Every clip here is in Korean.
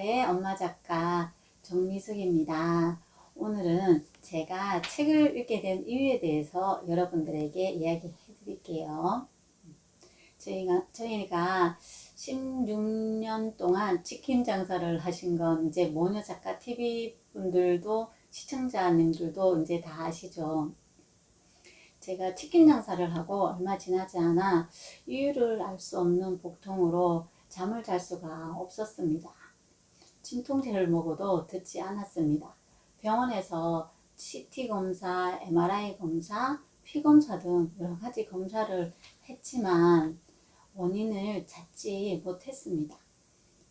작가의 엄마 작가 정미숙입니다. 오늘은 제가 책을 읽게 된 이유에 대해서 여러분들에게 이야기해 드릴게요. 저희가 16년 동안 치킨 장사를 하신 건 이제 모녀 작가 TV 분들도 시청자님들도 이제 다 아시죠. 제가 치킨 장사를 하고 얼마 지나지 않아 이유를 알 수 없는 복통으로 잠을 잘 수가 없었습니다. 진통제를 먹어도 듣지 않았습니다. 병원에서 CT 검사, MRI 검사, 피 검사 등 여러 가지 검사를 했지만 원인을 찾지 못했습니다.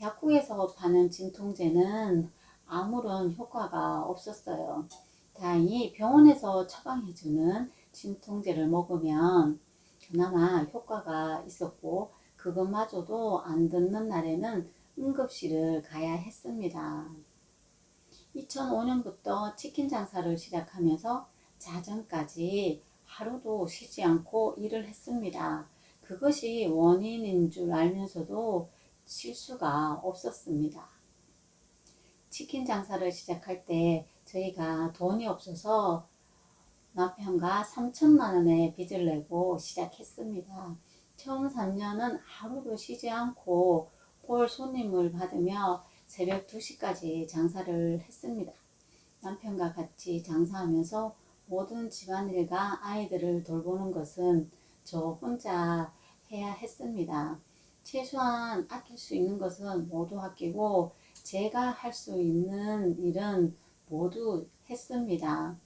약국에서 파는 진통제는 아무런 효과가 없었어요. 다행히 병원에서 처방해주는 진통제를 먹으면 그나마 효과가 있었고, 그것마저도 안 듣는 날에는 응급실을 가야 했습니다. 2005년부터 치킨 장사를 시작하면서 자정까지 하루도 쉬지 않고 일을 했습니다. 그것이 원인인 줄 알면서도 쉴 수가 없었습니다. 치킨 장사를 시작할 때 저희가 돈이 없어서 남편과 3천만 원의 빚을 내고 시작했습니다. 처음 3년은 하루도 쉬지 않고 볼 손님을 받으며 새벽 2시까지 장사를 했습니다. 남편과 같이 장사하면서 모든 집안일과 아이들을 돌보는 것은 저 혼자 해야 했습니다. 최소한 아낄 수 있는 것은 모두 아끼고 제가 할 수 있는 일은 모두 했습니다.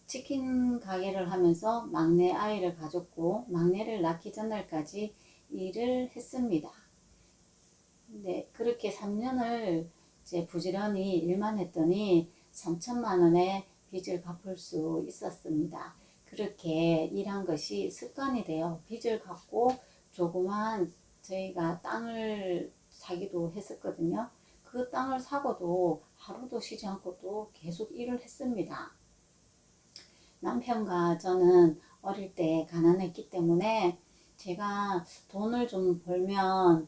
치킨 가게를 하면서 막내 아이를 가졌고, 막내를 낳기 전날까지 일을 했습니다. 네, 그렇게 3년을 이제 부지런히 일만 했더니 3천만 원의 빚을 갚을 수 있었습니다. 그렇게 일한 것이 습관이 되어 빚을 갚고 조그만 저희가 땅을 사기도 했었거든요. 그 땅을 사고도 하루도 쉬지 않고 또 계속 일을 했습니다. 남편과 저는 어릴 때 가난했기 때문에 제가 돈을 좀 벌면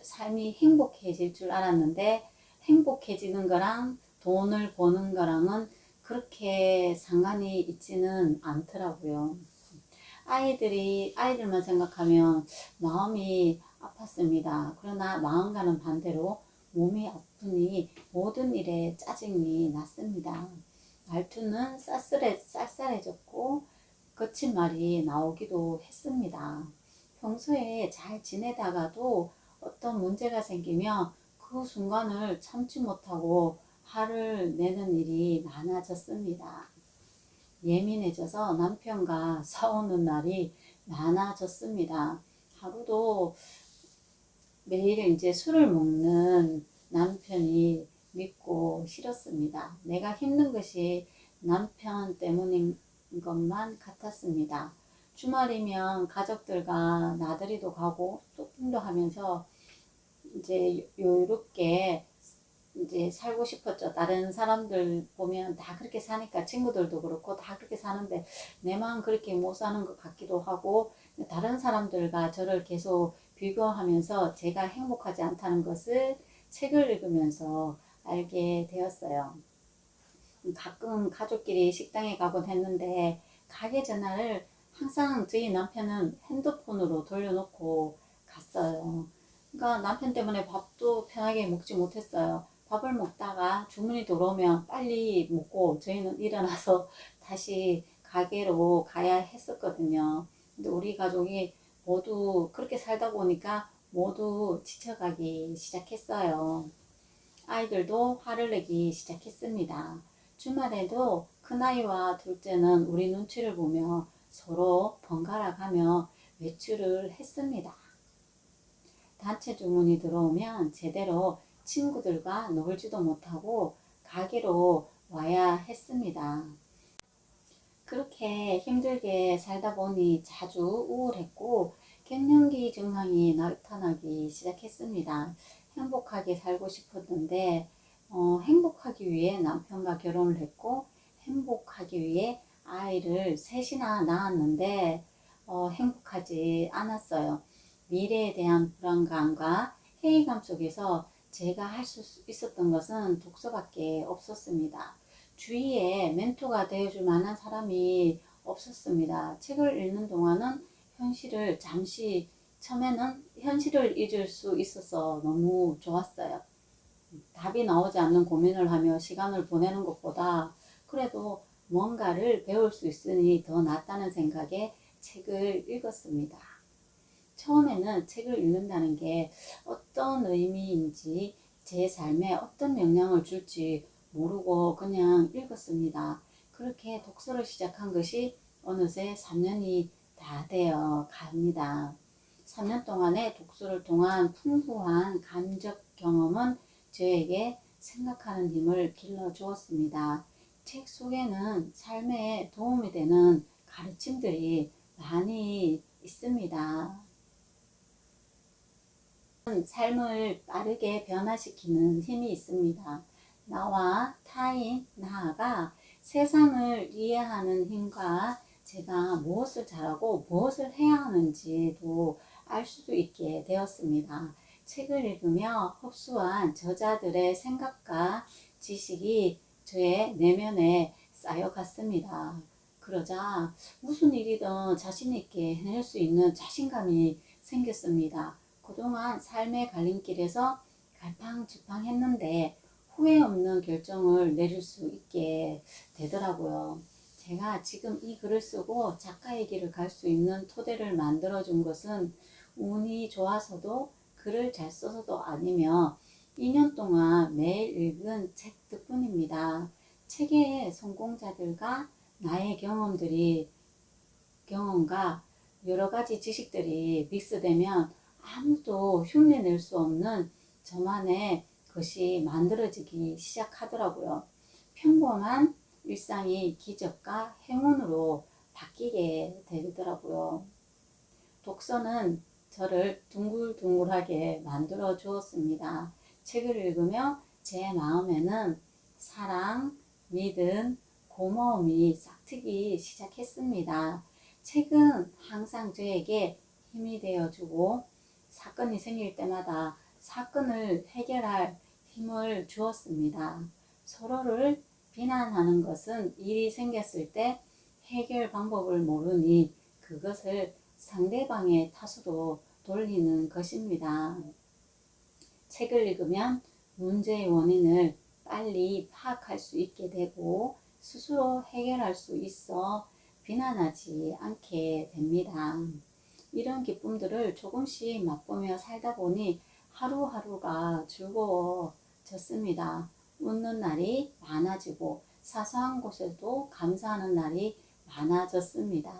삶이 행복해질 줄 알았는데, 행복해지는 거랑 돈을 버는 거랑은 그렇게 상관이 있지는 않더라고요. 아이들만 생각하면 마음이 아팠습니다. 그러나 마음과는 반대로 몸이 아프니 모든 일에 짜증이 났습니다. 말투는 쌀쌀해졌고 거친 말이 나오기도 했습니다. 평소에 잘 지내다가도 어떤 문제가 생기면 그 순간을 참지 못하고 화를 내는 일이 많아졌습니다. 예민해져서 남편과 싸우는 날이 많아졌습니다. 하루도 매일 이제 술을 먹는 남편이 믿고 싫었습니다. 내가 힘든 것이 남편 때문인 것만 같았습니다. 주말이면 가족들과 나들이도 가고 쇼핑도 하면서 이제 여유롭게 이제 살고 싶었죠. 다른 사람들 보면 다 그렇게 사니까, 친구들도 그렇고 다 그렇게 사는데 내만 그렇게 못 사는 것 같기도 하고, 다른 사람들과 저를 계속 비교하면서 제가 행복하지 않다는 것을 책을 읽으면서 알게 되었어요. 가끔 가족끼리 식당에 가곤 했는데 가게 전화를 항상 저희 남편은 핸드폰으로 돌려놓고 갔어요. 그러니까 남편 때문에 밥도 편하게 먹지 못했어요. 밥을 먹다가 주문이 들어오면 빨리 먹고 저희는 일어나서 다시 가게로 가야 했었거든요. 근데 우리 가족이 모두 그렇게 살다 보니까 모두 지쳐가기 시작했어요. 아이들도 화를 내기 시작했습니다. 주말에도 큰아이와 둘째는 우리 눈치를 보며 서로 번갈아 가며 외출을 했습니다. 단체 주문이 들어오면 제대로 친구들과 놀지도 못하고 가게로 와야 했습니다. 그렇게 힘들게 살다 보니 자주 우울했고 갱년기 증상이 나타나기 시작했습니다. 행복하게 살고 싶었는데 행복하기 위해 남편과 결혼을 했고 행복하기 위해 아이를 셋이나 낳았는데 행복하지 않았어요. 미래에 대한 불안감과 회의감 속에서 제가 할 수 있었던 것은 독서밖에 없었습니다. 주위에 멘토가 되어줄 만한 사람이 없었습니다. 책을 읽는 동안은 현실을 잠시, 처음에는 현실을 잊을 수 있어서 너무 좋았어요. 답이 나오지 않는 고민을 하며 시간을 보내는 것보다 그래도 뭔가를 배울 수 있으니 더 낫다는 생각에 책을 읽었습니다. 처음에는 책을 읽는다는 게 어떤 의미인지 제 삶에 어떤 영향을 줄지 모르고 그냥 읽었습니다. 그렇게 독서를 시작한 것이 어느새 3년이 다 되어 갑니다. 3년 동안의 독서를 통한 풍부한 감적 경험은 저에게 생각하는 힘을 길러주었습니다. 책 속에는 삶에 도움이 되는 가르침들이 많이 있습니다. 삶을 빠르게 변화시키는 힘이 있습니다. 나와 타인, 나아가 세상을 이해하는 힘과 제가 무엇을 잘하고 무엇을 해야 하는지도 알 수 있게 되었습니다. 책을 읽으며 흡수한 저자들의 생각과 지식이 저의 내면에 쌓여갔습니다. 그러자 무슨 일이든 자신 있게 해낼 수 있는 자신감이 생겼습니다. 그동안 삶의 갈림길에서 갈팡질팡했는데 후회 없는 결정을 내릴 수 있게 되더라고요. 제가 지금 이 글을 쓰고 작가의 길을 갈 수 있는 토대를 만들어 준 것은 운이 좋아서도 글을 잘 써서도 아니며 2년 동안 매일 읽은 책 덕분입니다. 책의 성공자들과 나의 경험과 여러 가지 지식들이 믹스되면 아무도 흉내낼 수 없는 저만의 것이 만들어지기 시작하더라고요. 평범한 일상이 기적과 행운으로 바뀌게 되더라고요. 독서는 저를 둥글둥글하게 만들어 주었습니다. 책을 읽으며 제 마음에는 사랑, 믿음, 고마움이 싹트기 시작했습니다. 책은 항상 저에게 힘이 되어주고 사건이 생길 때마다 사건을 해결할 힘을 주었습니다. 서로를 비난하는 것은 일이 생겼을 때 해결 방법을 모르니 그것을 상대방의 탓으로 돌리는 것입니다. 책을 읽으면 문제의 원인을 빨리 파악할 수 있게 되고 스스로 해결할 수 있어 비난하지 않게 됩니다. 이런 기쁨들을 조금씩 맛보며 살다 보니 하루하루가 즐거워졌습니다. 웃는 날이 많아지고 사소한 곳에도 감사하는 날이 많아졌습니다.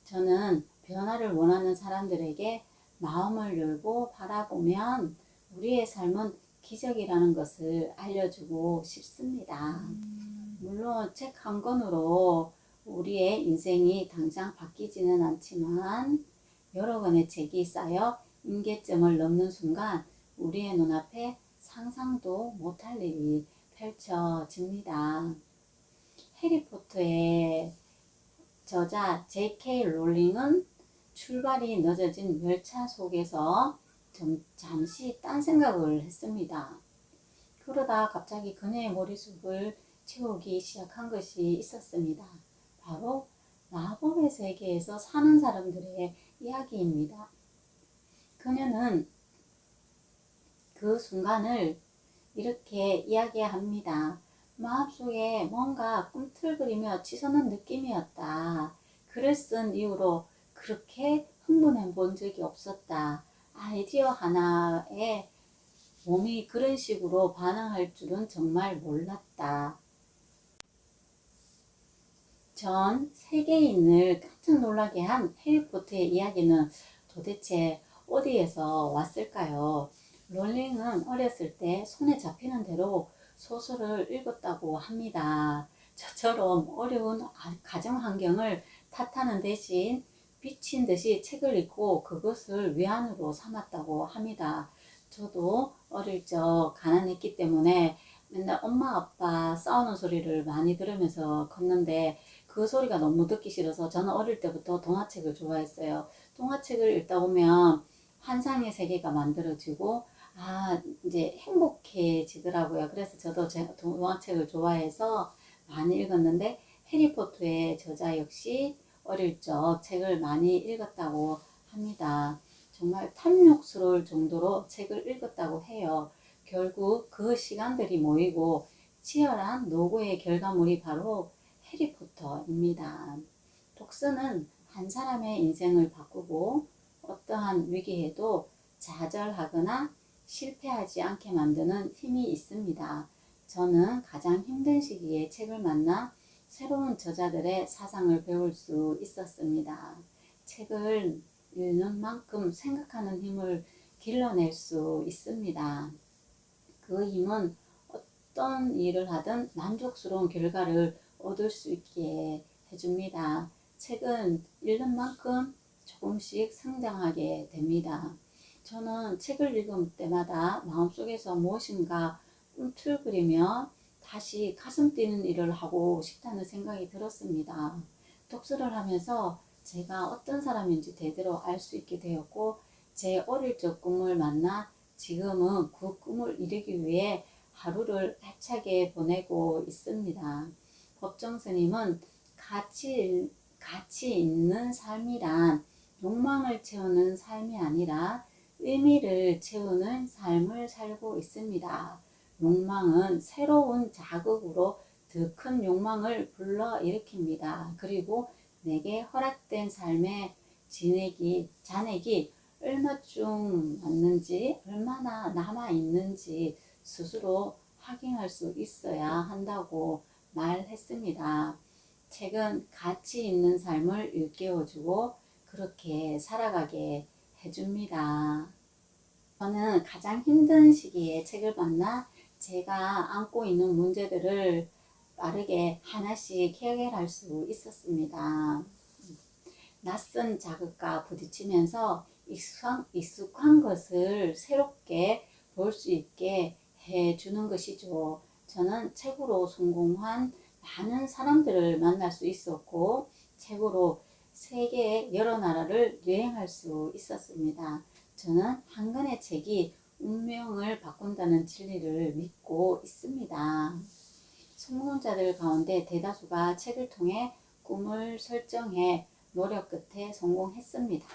저는 변화를 원하는 사람들에게 마음을 열고 바라보면 우리의 삶은 기적이라는 것을 알려주고 싶습니다. 물론 책 한 권으로 우리의 인생이 당장 바뀌지는 않지만 여러 권의 책이 쌓여 임계점을 넘는 순간 우리의 눈앞에 상상도 못할 일이 펼쳐집니다. 해리포터의 저자 J.K. 롤링은 출발이 늦어진 열차 속에서 잠시 딴 생각을 했습니다. 그러다 갑자기 그녀의 머릿속을 채우기 시작한 것이 있었습니다. 바로 마법의 세계에서 사는 사람들의 이야기입니다. 그녀는 그 순간을 이렇게 이야기합니다. 마음속에 뭔가 꿈틀거리며 치솟는 느낌이었다. 글을 쓴 이후로 그렇게 흥분해 본 적이 없었다. 아이디어 하나에 몸이 그런 식으로 반응할 줄은 정말 몰랐다. 전 세계인을 깜짝 놀라게 한 해리포터의 이야기는 도대체 어디에서 왔을까요? 롤링은 어렸을 때 손에 잡히는 대로 소설을 읽었다고 합니다. 저처럼 어려운 가정 환경을 탓하는 대신 미친 듯이 책을 읽고 그것을 위안으로 삼았다고 합니다. 저도 어릴 적 가난했기 때문에 맨날 엄마 아빠 싸우는 소리를 많이 들으면서 컸는데 그 소리가 너무 듣기 싫어서 저는 어릴 때부터 동화책을 좋아했어요. 동화책을 읽다 보면 환상의 세계가 만들어지고 이제 행복해지더라고요. 그래서 저도 제가 동화책을 좋아해서 많이 읽었는데, 해리포터의 저자 역시 어릴 적 책을 많이 읽었다고 합니다. 정말 탐욕스러울 정도로 책을 읽었다고 해요. 결국 그 시간들이 모이고 치열한 노고의 결과물이 바로 해리포터입니다. 독서는 한 사람의 인생을 바꾸고 어떠한 위기에도 좌절하거나 실패하지 않게 만드는 힘이 있습니다. 저는 가장 힘든 시기에 책을 만나 새로운 저자들의 사상을 배울 수 있었습니다. 책을 읽는 만큼 생각하는 힘을 길러낼 수 있습니다. 그 힘은 어떤 일을 하든 만족스러운 결과를 얻을 수 있게 해줍니다. 책은 읽는 만큼 조금씩 성장하게 됩니다. 저는 책을 읽을 때마다 마음속에서 무엇인가 꿈틀거리며 다시 가슴 뛰는 일을 하고 싶다는 생각이 들었습니다. 독서를 하면서 제가 어떤 사람인지 제대로 알 수 있게 되었고, 제 어릴 적 꿈을 만나 지금은 그 꿈을 이루기 위해 하루를 알차게 보내고 있습니다. 법정 스님은 가치 있는 삶이란 욕망을 채우는 삶이 아니라 의미를 채우는 삶을 살고 있습니다. 욕망은 새로운 자극으로 더 큰 욕망을 불러일으킵니다. 그리고 내게 허락된 삶의 잔액이 얼마쯤 왔는지, 얼마나 남아있는지 스스로 확인할 수 있어야 한다고 말했습니다. 책은 가치 있는 삶을 일깨워주고 그렇게 살아가게 해줍니다. 저는 가장 힘든 시기에 책을 만나 제가 안고 있는 문제들을 빠르게 하나씩 해결할 수 있었습니다. 낯선 자극과 부딪히면서 익숙한 것을 새롭게 볼 수 있게 해주는 것이죠. 저는 책으로 성공한 많은 사람들을 만날 수 있었고, 책으로 세계의 여러 나라를 여행할 수 있었습니다. 저는 한 권의 책이 운명을 바꾼다는 진리를 믿고 있습니다. 성공자들 가운데 대다수가 책을 통해 꿈을 설정해 노력 끝에 성공했습니다.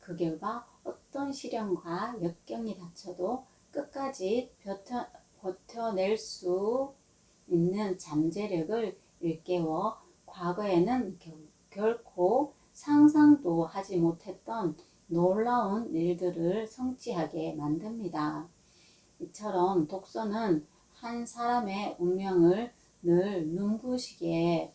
그 결과 어떤 시련과 역경이 닥쳐도 끝까지 버텨낼 수 있는 잠재력을 일깨워 과거에는 결코 상상도 하지 못했던 놀라운 일들을 성취하게 만듭니다. 이처럼 독서는 한 사람의 운명을 늘 눈부시게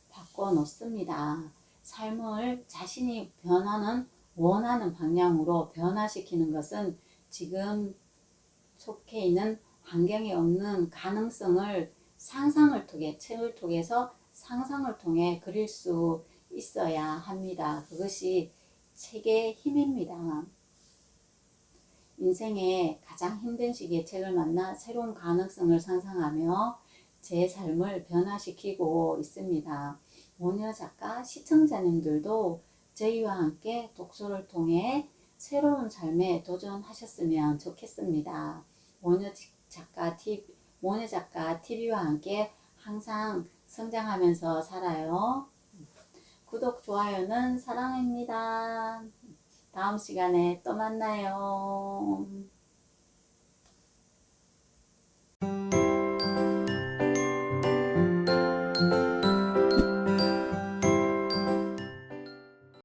바꿔놓습니다. 삶을 자신이 원하는 방향으로 변화시키는 것은 지금 속해 있는 환경에 없는 가능성을 책을 통해서 상상을 통해 그릴 수 있어야 합니다. 그것이 책의 힘입니다. 인생의 가장 힘든 시기에 책을 만나 새로운 가능성을 상상하며 제 삶을 변화시키고 있습니다. 모녀 작가 시청자님들도 저희와 함께 독서를 통해 새로운 삶에 도전하셨으면 좋겠습니다. 모녀 작가 TV와 함께 항상 성장하면서 살아요. 구독, 좋아요는 사랑입니다. 다음 시간에 또 만나요.